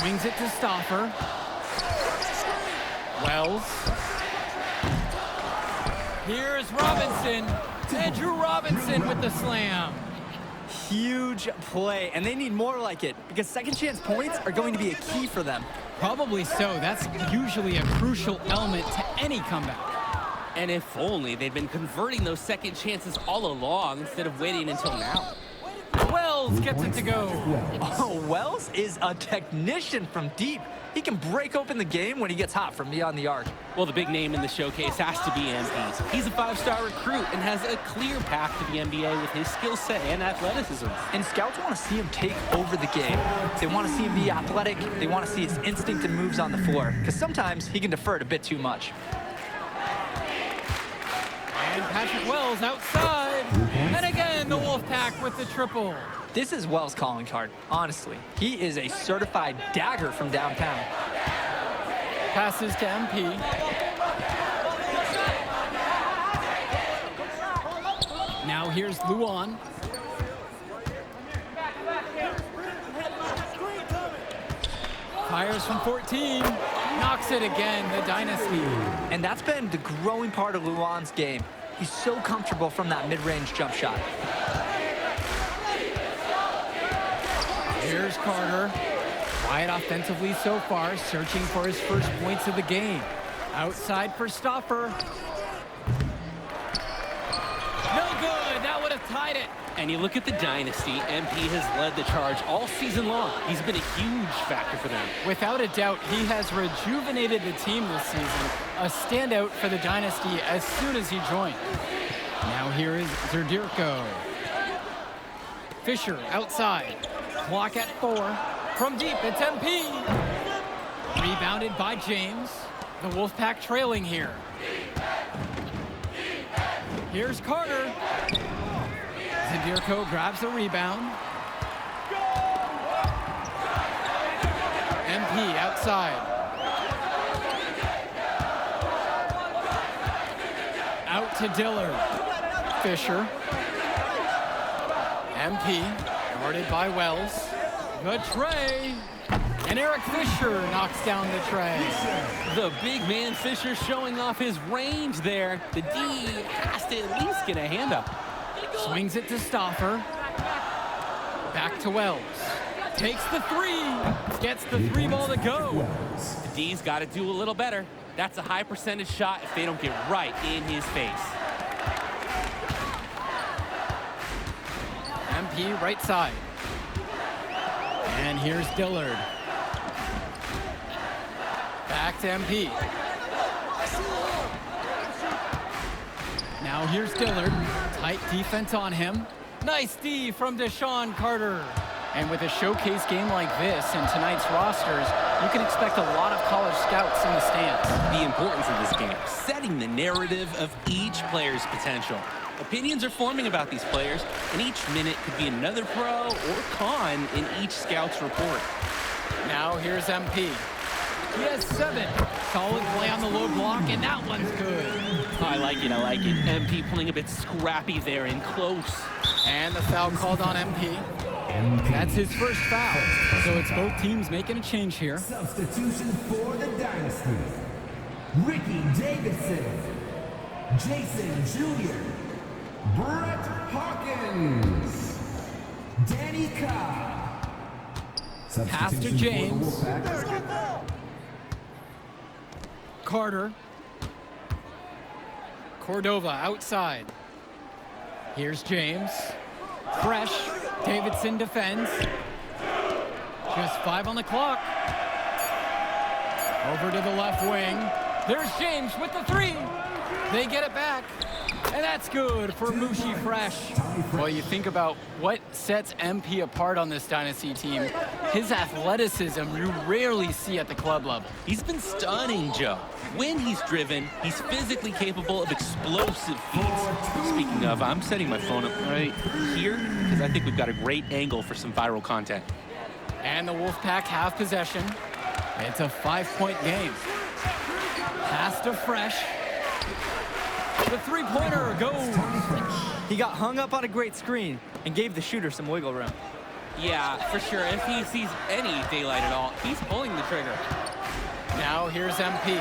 Swings it to Stoffer. Wells. Here's Robinson. Andrew Robinson with the slam. Huge play, and they need more like it because second chance points are going to be a key for them. Probably so. That's usually a crucial element to any comeback. And if only they'd been converting those second chances all along instead of waiting until now. Wells gets it to go. Oh, Wells is a technician from deep. He can break open the game when he gets hot from beyond the arc. Well, the big name in the showcase has to be MP. He's a five-star recruit and has a clear path to the NBA with his skill set and athleticism. And scouts want to see him take over the game. They want to see him be athletic. They want to see his instinct and moves on the floor, because sometimes he can defer it a bit too much. And Patrick Wells outside. And again, the Wolfpack with the triple. This is Wells' calling card, honestly. He is a certified dagger from downtown. Passes to MP. Now here's Luan. Fires from 14. Knocks it again, the dynasty. And that's been the growing part of Luan's game. He's so comfortable from that mid-range jump shot. Here's Carter. Quiet offensively so far, searching for his first points of the game. Outside for Stoffer. No good. That would have tied it. And you look at the dynasty, MP has led the charge all season long. He's been a huge factor for them. Without a doubt, he has rejuvenated the team this season. A standout for the dynasty as soon as he joined. Now here is Zerdirko. Fisher outside. Clock at 4. From deep, it's MP. Rebounded by James. The Wolfpack trailing here. Here's Carter. Zerdirko grabs the rebound. MP outside. Out to Dillard. Fisher. MP, guarded by Wells. The tray. And Eric Fisher knocks down the tray. The big man Fisher showing off his range there. The D has to at least get a hand up. Swings it to Stoffer. Back to Wells. Takes the three. Gets the three ball to go. The D's got to do a little better. That's a high percentage shot if they don't get right in his face. MP right side. And here's Dillard. Back to MP. Now here's Dillard. Tight defense on him. Nice D from Deshaun Carter. And with a showcase game like this and tonight's rosters, you can expect a lot of college scouts in the stands. The importance of this game, setting the narrative of each player's potential. Opinions are forming about these players, and each minute could be another pro or con in each scout's report. Now here's MP. He has 7. Solid play on the low block, and that one's good. I like it, I like it. MP playing a bit scrappy there and close. And the foul called on MP. That's his first foul. So it's both teams making a change here. Substitution for the dynasty. Ricky Davidson. Jason Jr. Brett Hawkins. Danny Cobb. Pass to James. Carter. Cordova outside. Here's James. Fresh. Davidson defends. Just 5 on the clock. Over to the left wing. There's James with the 3. They get it back. And that's good for Mushi Fresh. Well, you think about what sets MP apart on this dynasty team. His athleticism you rarely see at the club level. He's been stunning, Joe. When he's driven, he's physically capable of explosive feats. Speaking of, I'm setting my phone up right here because I think we've got a great angle for some viral content. And the Wolfpack have possession. It's a 5-point game. Pass to Fresh. The three-pointer goes. He got hung up on a great screen and gave the shooter some wiggle room. Yeah, for sure. If he sees any daylight at all, he's pulling the trigger. Now here's MP.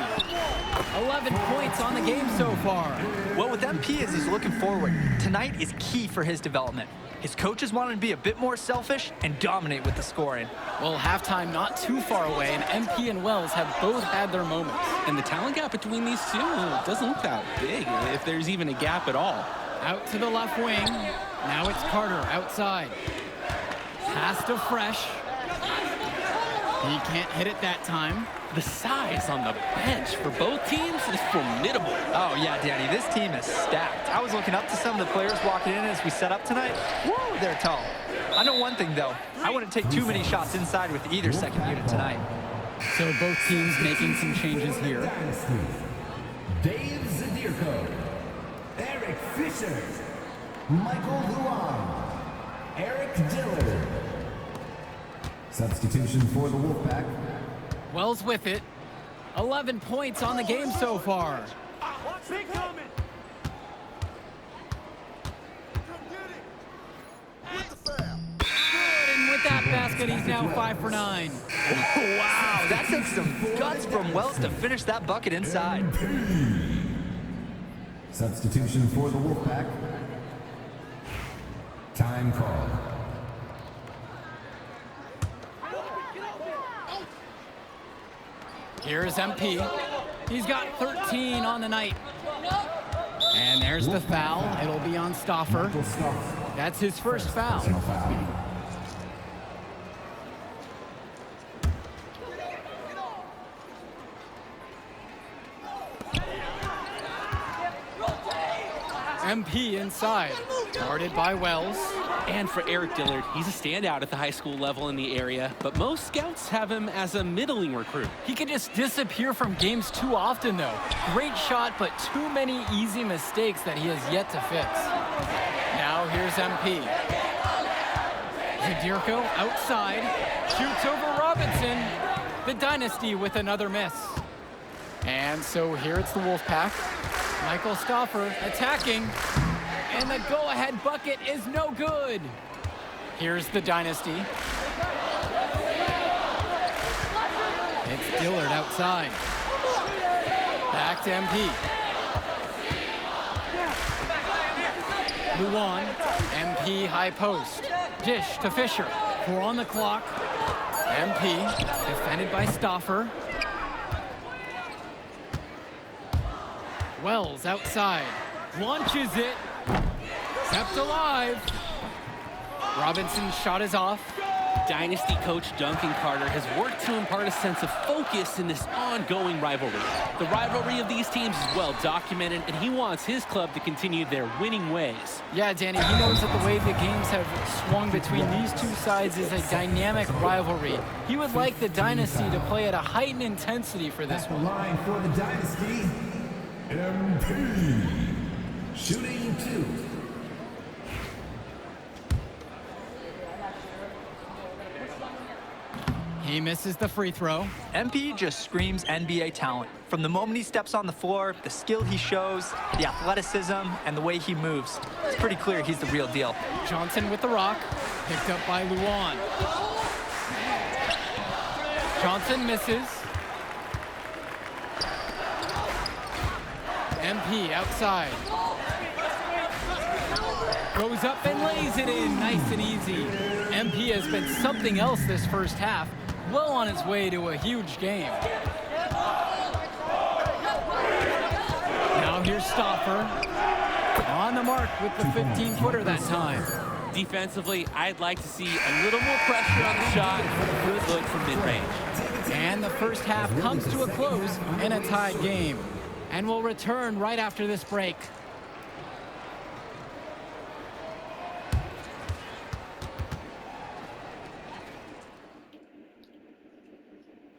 11 points on the game so far. What with MP is he's looking forward. Tonight is key for his development. His coaches want him to be a bit more selfish and dominate with the scoring. Well, halftime not too far away, and MP and Wells have both had their moments. And the talent gap between these two doesn't look that big, if there's even a gap at all. Out to the left wing. Now it's Carter outside. Pass to Fresh. He can't hit it that time. The size on the bench for both teams is formidable. Oh, yeah, Danny, this team is stacked. I was looking up to some of the players walking in as we set up tonight. Woo, they're tall. I know one thing, though. I wouldn't take too many shots inside with either second unit tonight. So both teams making some changes here. Dave Zadirko, Eric Fisher, Michael Luan, Eric Dillard. Substitution for the Wolfpack. Wells with it. 11 points on the game so far. And with that basket, he's now 5 for 9. Wow, that takes some guts from Wells to finish that bucket inside. Substitution for the Wolfpack. Time call. Here's MP. He's got 13 on the night. And there's the foul. It'll be on Stauffer. That's his first foul. MP inside. Guarded by Wells. And for Eric Dillard, he's a standout at the high school level in the area, but most scouts have him as a middling recruit. He can just disappear from games too often, though. Great shot, but too many easy mistakes that he has yet to fix. Now here's MP. Zadirko outside. Shoots over Robinson. The Dynasty with another miss. And so here it's the Wolfpack. Michael Stauffer attacking. And the go-ahead bucket is no good. Here's the Dynasty. It's Dillard outside. Back to MP. Luan, MP high post. Dish to Fisher. 4 on the clock. MP defended by Stauffer. Wells outside. Launches it. Kept alive. Robinson's shot is off. Dynasty coach Duncan Carter has worked to impart a sense of focus in this ongoing rivalry. The rivalry of these teams is well documented, and he wants his club to continue their winning ways. Yeah, Danny, he knows that the way the games have swung between these two sides is a dynamic rivalry. He would like the Dynasty to play at a heightened intensity for this one. Line for the Dynasty, MP. Shooting 2. He misses the free throw. MP just screams NBA talent. From the moment he steps on the floor, the skill he shows, the athleticism, and the way he moves. It's pretty clear he's the real deal. Johnson with the rock. Picked up by Luan. Johnson misses. MP outside. Goes up and lays it in, nice and easy. MP has been something else this first half, well on his way to a huge game. Now here's Stauffer. On the mark with the 15-footer that time. Defensively, I'd like to see a little more pressure on the shot and a good look from mid-range. And the first half comes to a close in a tied game. And we'll return right after this break.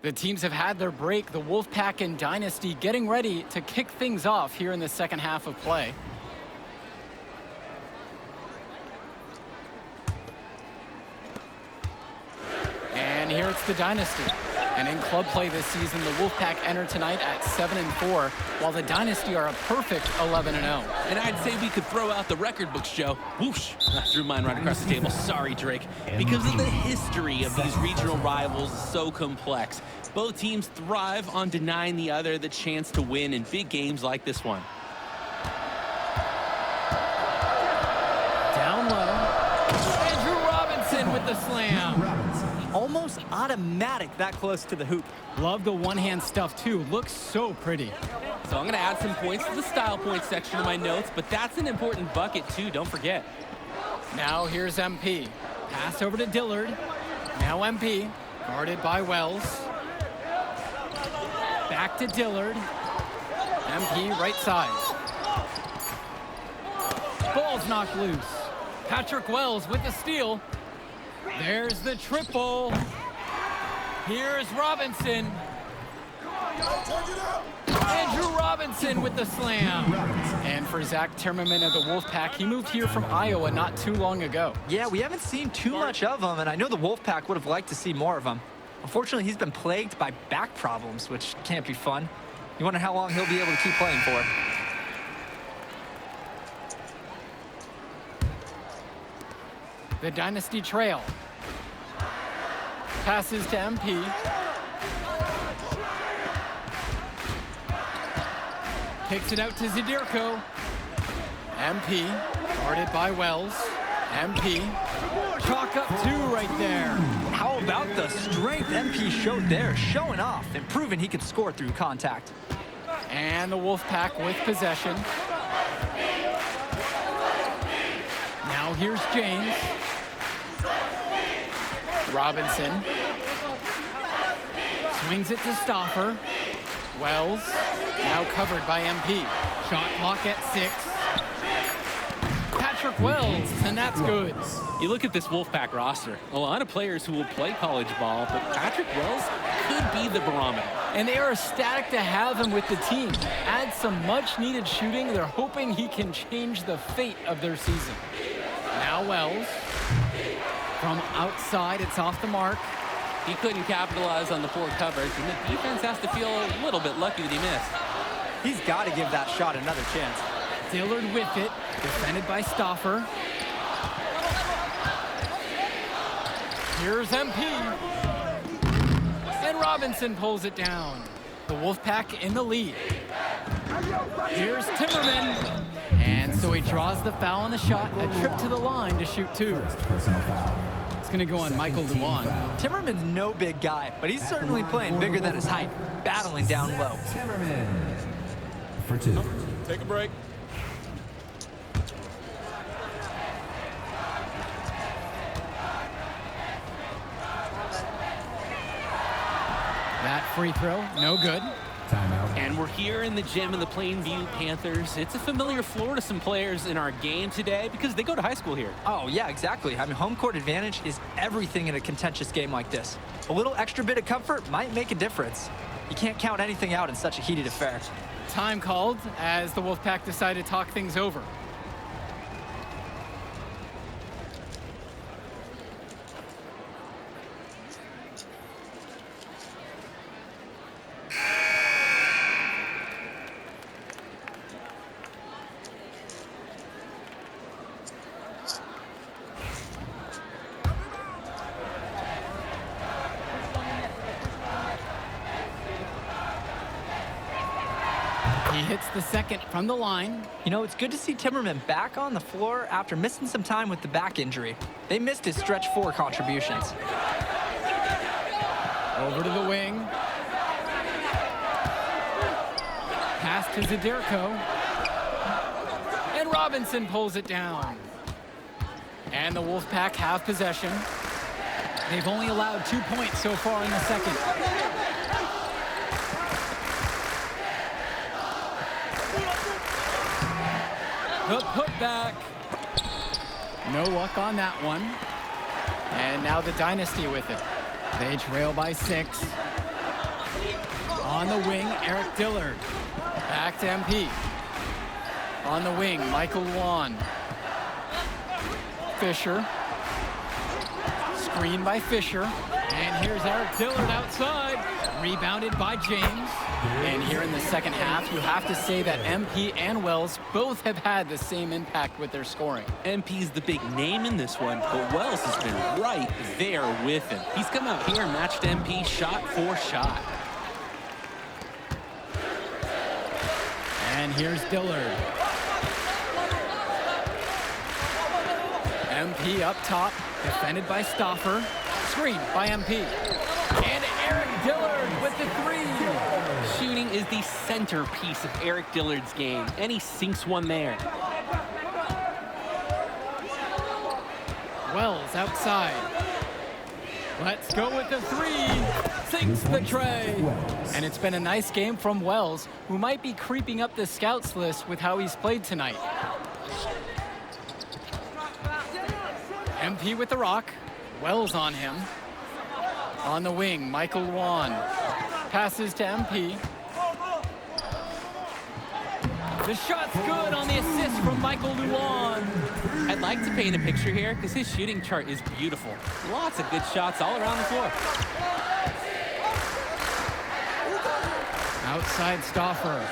The teams have had their break. The Wolfpack and Dynasty getting ready to kick things off here in the second half of play. And here it's the Dynasty. And in club play this season, the Wolfpack enter tonight at 7-4, while the Dynasty are a perfect 11-0. And I'd say we could throw out the record books, Joe. Whoosh! I threw mine right across the table. Sorry, Drake. Because of the history of these regional rivals is so complex. Both teams thrive on denying the other the chance to win in big games like this one. Down low. Andrew Robinson with the slam. Almost automatic that close to the hoop. Love the one-hand stuff, too. Looks so pretty. So I'm going to add some points to the style points section of my notes, but that's an important bucket, too. Don't forget. Now here's MP. Pass over to Dillard. Now MP. Guarded by Wells. Back to Dillard. MP right side. Ball's knocked loose. Patrick Wells with the steal. There's the triple. Here's Robinson. Andrew Robinson with the slam. And for Zach Timmerman of the Wolfpack, he moved here from Iowa not too long ago. Yeah, we haven't seen too much of him, and I know the Wolfpack would have liked to see more of him. Unfortunately, he's been plagued by back problems, which can't be fun. You wonder how long he'll be able to keep playing for. The Dynasty trail. Passes to MP. Kicks it out to Zadirko. MP, guarded by Wells. MP, chalk up two right there. How about the strength MP showed there, showing off and proving he could score through contact. And the Wolfpack with possession. Now here's James. Robinson. Swings it to Stoffer. Wells, now covered by MP. Shot clock at 6. Patrick Wells, and that's good. You look at this Wolfpack roster, a lot of players who will play college ball, but Patrick Wells could be the barometer. And they are ecstatic to have him with the team. Add some much-needed shooting. They're hoping he can change the fate of their season. Now Wells. From outside, it's off the mark. He couldn't capitalize on the poor coverage, and the defense has to feel a little bit lucky that he missed. He's got to give that shot another chance. Dillard with it, defended by Stoffer. Here's MP. And Robinson pulls it down. The Wolfpack in the lead. Here's Timmerman. And so he draws the foul on the shot, a trip to the line to shoot 2. It's going to go on Michael Luan. Timmerman's no big guy, but he's certainly playing bigger than his height, battling down low. Timmerman for 2. Take a break. That free throw, no good. Timeout. And we're here in the gym of the Plainview Panthers. It's a familiar floor to some players in our game today because they go to high school here. Oh, yeah, exactly. I mean, home court advantage is everything in a contentious game like this. A little extra bit of comfort might make a difference. You can't count anything out in such a heated affair. Time called as the Wolfpack decided to talk things over. He hits the second from the line. You know, it's good to see Timmerman back on the floor after missing some time with the back injury. They missed his stretch 4 contributions. Over to the wing. Pass to Zadirko. And Robinson pulls it down. And the Wolfpack have possession. They've only allowed 2 points so far in the second. The putback. No luck on that one. And now the Dynasty with it. They trail by 6. On the wing, Eric Dillard. Back to MP. On the wing, Michael Luan. Fisher. Screen by Fisher. And here's Eric Dillard outside. Rebounded by James. And here in the second half, you have to say that MP and Wells both have had the same impact with their scoring. MP's the big name in this one, but Wells has been right there with him. He's come out here and matched MP shot for shot. And here's Dillard. MP up top, defended by Stauffer. Screen by MP. And Eric Dillard with the three. Shooting is the centerpiece of Eric Dillard's game, and he sinks one there. Wells outside. Let's go with the three. Sinks the tray. And it's been a nice game from Wells, who might be creeping up the scouts list with how he's played tonight. MP with the rock. Wells on him. On the wing, Michael Luan. Passes to MP. The shot's good on the assist from Michael Luan. I'd like to paint a picture here because his shooting chart is beautiful. Lots of good shots all around the floor. Outside Stauffer.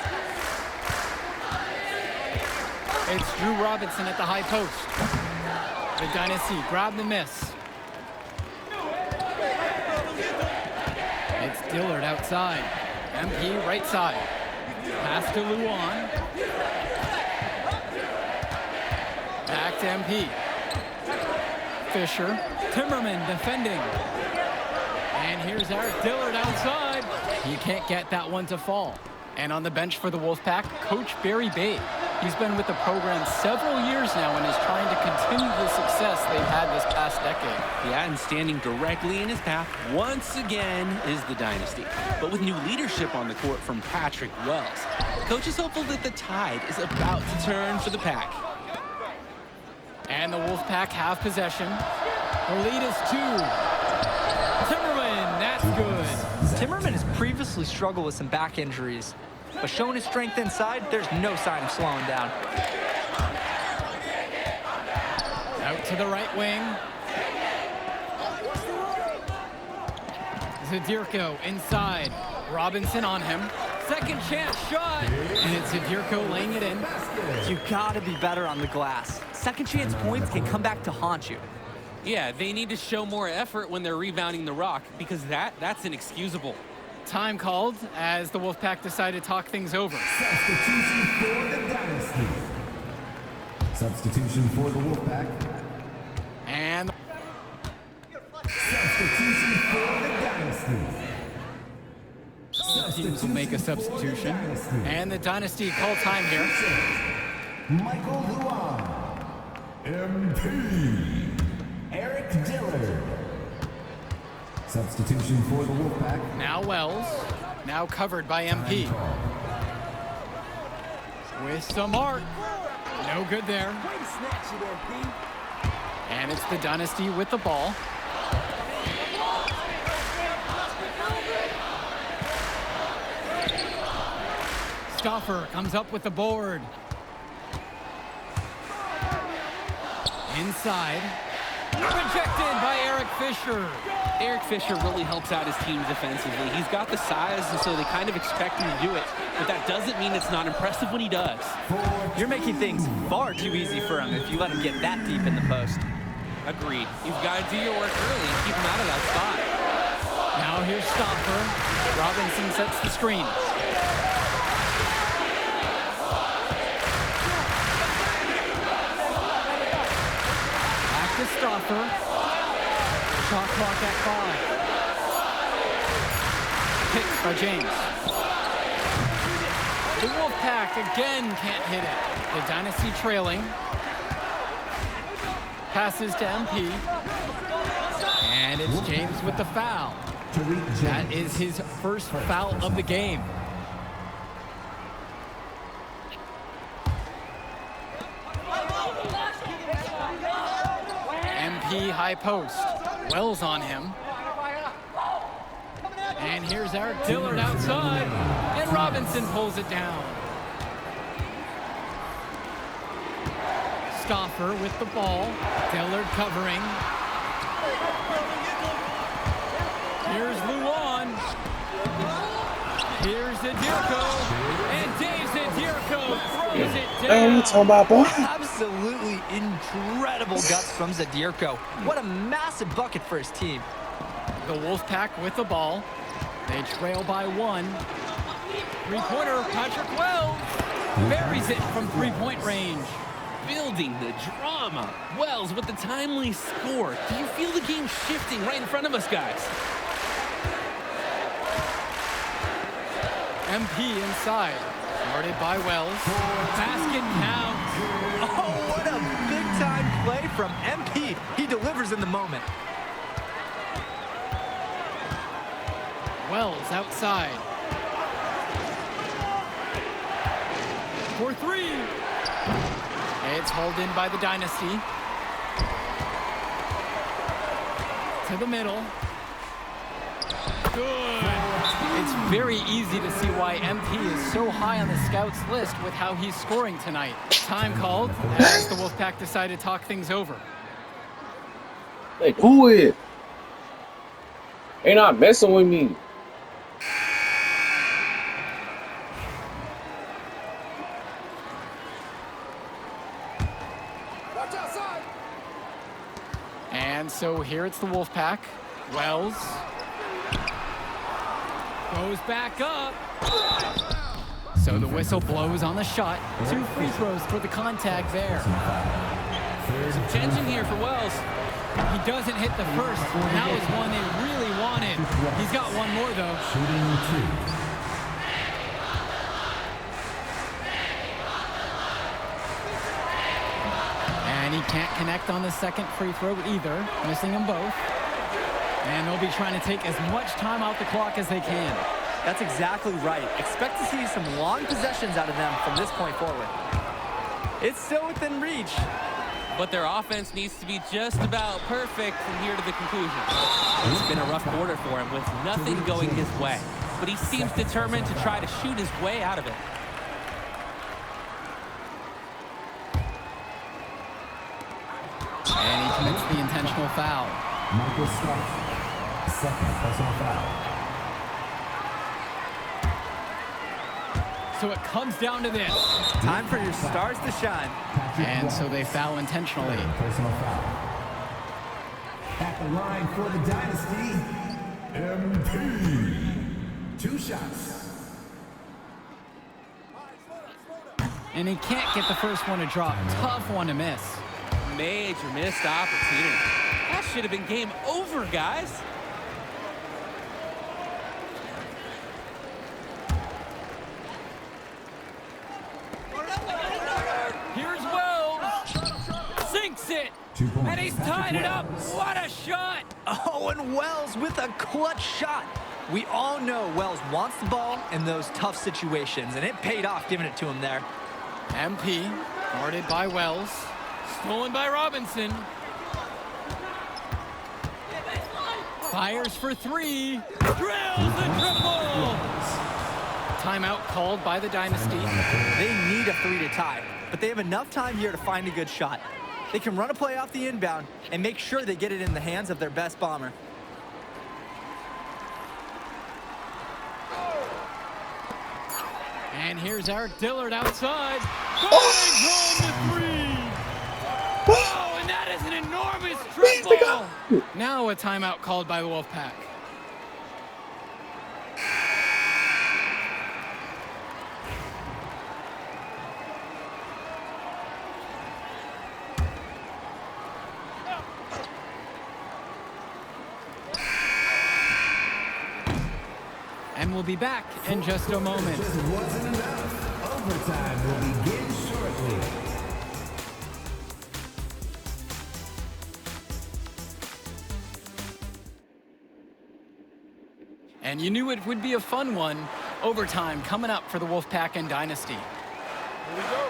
It's Drew Robinson at the high post. The Dynasty grab the miss. It's Dillard outside. MP right side. Pass to Luan. Back to MP. Fisher. Timmerman defending. And here's Eric Dillard outside. He can't get that one to fall. And on the bench for the Wolfpack, Coach Barry Bate. He's been with the program several years now and is trying to continue the success they've had this past decade. Yeah, and standing directly in his path once again is the Dynasty. But with new leadership on the court from Patrick Wells, Coach is hopeful that the tide is about to turn for the Pack. And the Wolfpack have possession. The lead is 2. Timmerman, that's good. Timmerman has previously struggled with some back injuries, but showing his strength inside, there's no sign of slowing down. Out to the right wing. Zadirko inside. Robinson on him. Second chance shot. And it's Zadirko laying it in. You gotta be better on the glass. Second chance points can come back to haunt you. Yeah, they need to show more effort when they're rebounding the rock because that's inexcusable. Time called as the Wolfpack decide to talk things over. Substitution for the Dynasty. Substitution for the Wolfpack. And Substitution for the Dynasty. teams will make a substitution. And the Dynasty call time here. Michael Luan. MP. Eric Dillard. Substitution for the Wolfpack. Now Wells. Now covered by MP. With some mark. No good there. And it's the Dynasty with the ball. Stauffer comes up with the board. Inside. Rejected by Eric Fisher. Eric Fisher really helps out his team defensively. He's got the size, and so they kind of expect him to do it. But that doesn't mean it's not impressive when he does. You're making things far too easy for him if you let him get that deep in the post. Agreed. You've got to do your work early and keep him out of that spot. Now here's Stauffer. Robinson sets the screen. Back to Stauffer. Shot clock at 5. Picked by James. The Wolfpack again can't hit it. The Dynasty trailing. Passes to MP. And it's James with the foul. That is his first foul of the game. MP high post. Wells on him. And here's Eric Dillard outside. And Robinson pulls it down. Stauffer with the ball. Dillard covering. Here's Luan. Here's Zadirko. And Dave Zadirko throws it down. You talking about, boy? Absolutely incredible guts from Zadirko. What a massive bucket for his team. The Wolfpack with the ball. They trail by 1. Three-pointer, Patrick Wells. Buries it from three-point range. Building the drama. Wells with the timely score. Do you feel the game shifting right in front of us, guys? MP inside. Guarded by Wells. Basket counts. Oh, what a big-time play from MP. He delivers in the moment. Wells outside. For 3. It's hauled in by the Dynasty. To the middle. Good. It's very easy to see why MP is so high on the scouts list with how he's scoring tonight. Time called as the Wolfpack decide to talk things over. Like, who is? They not messing with me. And so here it's the Wolfpack. Wells goes back up. So the whistle blows on the shot. 2 free throws for the contact there. Some tension here for Wells. He doesn't hit the first. That was one they really wanted. He's got one more though. And he can't connect on the second free throw either, missing them both. And they'll be trying to take as much time out the clock as they can. That's exactly right. Expect to see some long possessions out of them from this point forward. It's still within reach. But their offense needs to be just about perfect from here to the conclusion. It's been a rough quarter for him with nothing going his way. But he seems determined to try to shoot his way out of it. And he commits the intentional foul. Michael Scott, second personal foul. So it comes down to this. Time for your stars to shine. And so they foul intentionally. Personal foul. At the line for the Dynasty, MP. 2 shots. And he can't get the first one to drop. Tough one to miss. Major missed opportunity. That should have been game over, guys. Here's Wells. Sinks it. 2 points. And he's tied it up. What a shot. Oh, and Wells with a clutch shot. We all know Wells wants the ball in those tough situations, and it paid off giving it to him there. MP, guarded by Wells. Stolen by Robinson. Fires for 3. Drills the triple. Timeout called by the Dynasty. They need a 3 to tie, but they have enough time here to find a good shot. They can run a play off the inbound and make sure they get it in the hands of their best bomber. And here's Eric Dillard outside. Going home to 3. Oh, and that is an enormous triple. Now a timeout called by the Wolfpack. And we'll be back in just a moment. Just wasn't enough. Overtime will begin shortly. And you knew it would be a fun one. Overtime coming up for the Wolfpack and Dynasty. Here we go.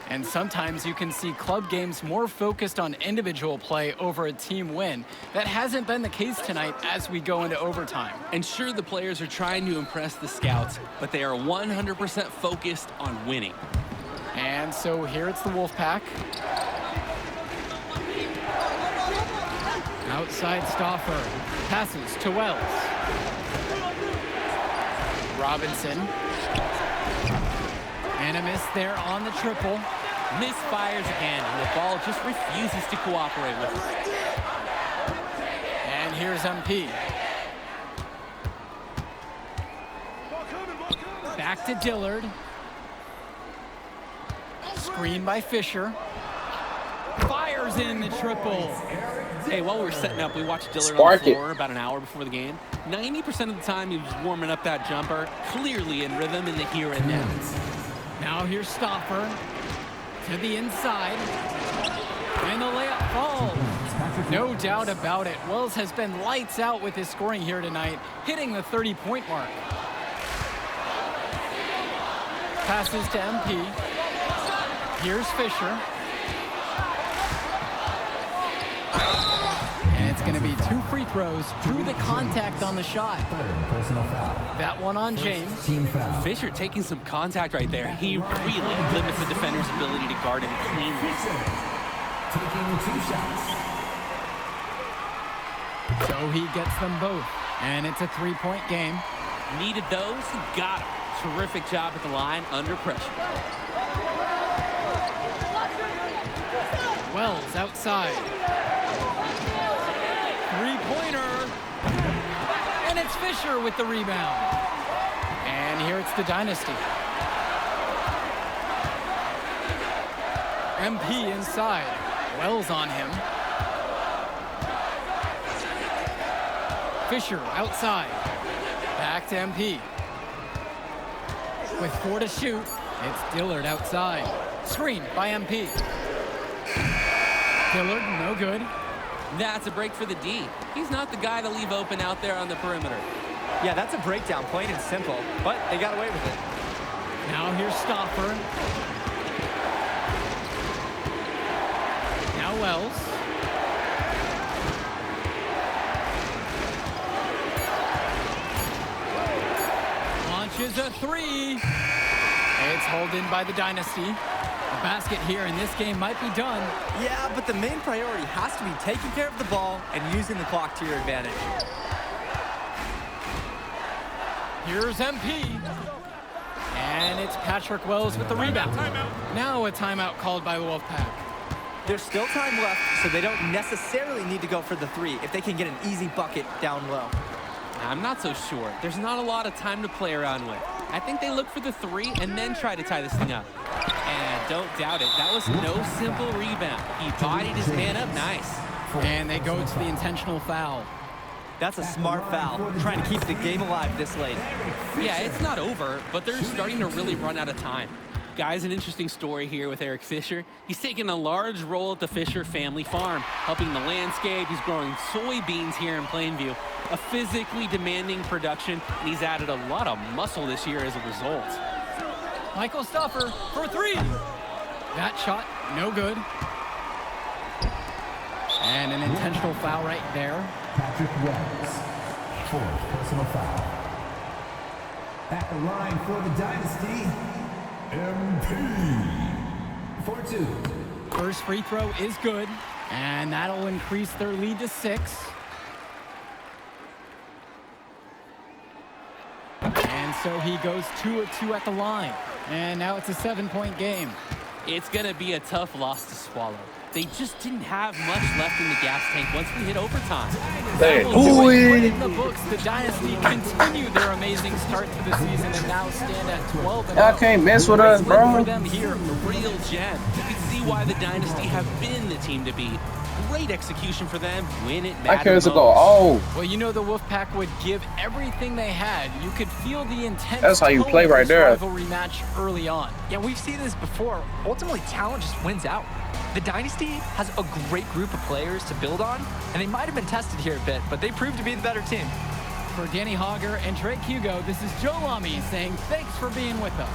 And sometimes you can see club games more focused on individual play over a team win. That hasn't been the case tonight as we go into overtime. And sure, the players are trying to impress the scouts, but they are 100% focused on winning. And so here it's the Wolfpack. Outside Stauffer. Passes to Wells. Robinson. And a miss there on the triple. Misfires again, and the ball just refuses to cooperate with it. And here's MP. Back to Dillard. Screen by Fisher. Fires in the triple. Hey, while we were setting up, we watched Dillard Spark on the floor about an hour before the game. 90% of the time, he was warming up that jumper, clearly in rhythm in the here and now. Now here's Stauffer. To the inside. And the layup falls. No doubt about it. Wells has been lights out with his scoring here tonight, hitting the 30-point mark. Passes to MP. Here's Fisher. And it's going to be 2 free throws through the contact on the shot. That one on James. Fisher taking some contact right there. He really limits the defender's ability to guard him cleanly. Taking 2 shots. So he gets them both. And it's a 3-point game. Needed those, got him. Terrific job at the line under pressure. Wells outside. 3-pointer. And it's Fisher with the rebound. And here it's the Dynasty. MP inside. Wells on him. Fisher outside. Back to MP. With 4 to shoot, it's Dillard outside. Screen by MP. Dillard, no good. That's a break for the D. He's not the guy to leave open out there on the perimeter. Yeah, that's a breakdown, plain and simple, but they got away with it. Now here's Stauffer. Now Wells. Launches a 3. It's hauled in by the Dynasty. A basket here in this game might be done. Yeah, but the main priority has to be taking care of the ball and using the clock to your advantage. Here's MP. And it's Patrick Wells with the rebound. Now a timeout called by the Wolfpack. There's still time left, so they don't necessarily need to go for the 3 if they can get an easy bucket down low. I'm not so sure. There's not a lot of time to play around with. I think they look for the 3 and then try to tie this thing up. And don't doubt it, that was no simple rebound. He bodied his man up nice. And they go to the intentional foul. That's a smart foul, trying to keep the game alive this late. Yeah, it's not over, but they're starting to really run out of time. Guys, an interesting story here with Eric Fisher. He's taken a large role at the Fisher family farm, helping the landscape. He's growing soybeans here in Plainview. A physically demanding production, and he's added a lot of muscle this year as a result. Michael Stauffer for 3. That shot, no good. And an intentional foul right there. Patrick Wells. 4th personal foul. At the line for the Dynasty, MP. For 2. First free throw is good. And that'll increase their lead to 6. And so he goes 2 of 2 at the line. And now it's a 7-point game. It's going to be a tough loss to swallow. They just didn't have much left in the gas tank once we hit overtime. In the books, the Dynasty continue their amazing start to the season and now stand at 12-0. Y'all can't mess with us, bro. For them here. A real gem. You can see why the Dynasty have been the team to beat. Great execution for them when it mattered I care to most. go. Oh, Well, you know the Wolfpack would give everything they had. You could feel the intense That's how you tone play of right this there. rivalry match early on. Yeah, we've seen this before. Ultimately, talent just wins out. The Dynasty has a great group of players to build on, and they might have been tested here a bit, but they proved to be the better team. For Danny Hogger and Drake Hugo, this is Joe Lamy saying thanks for being with us.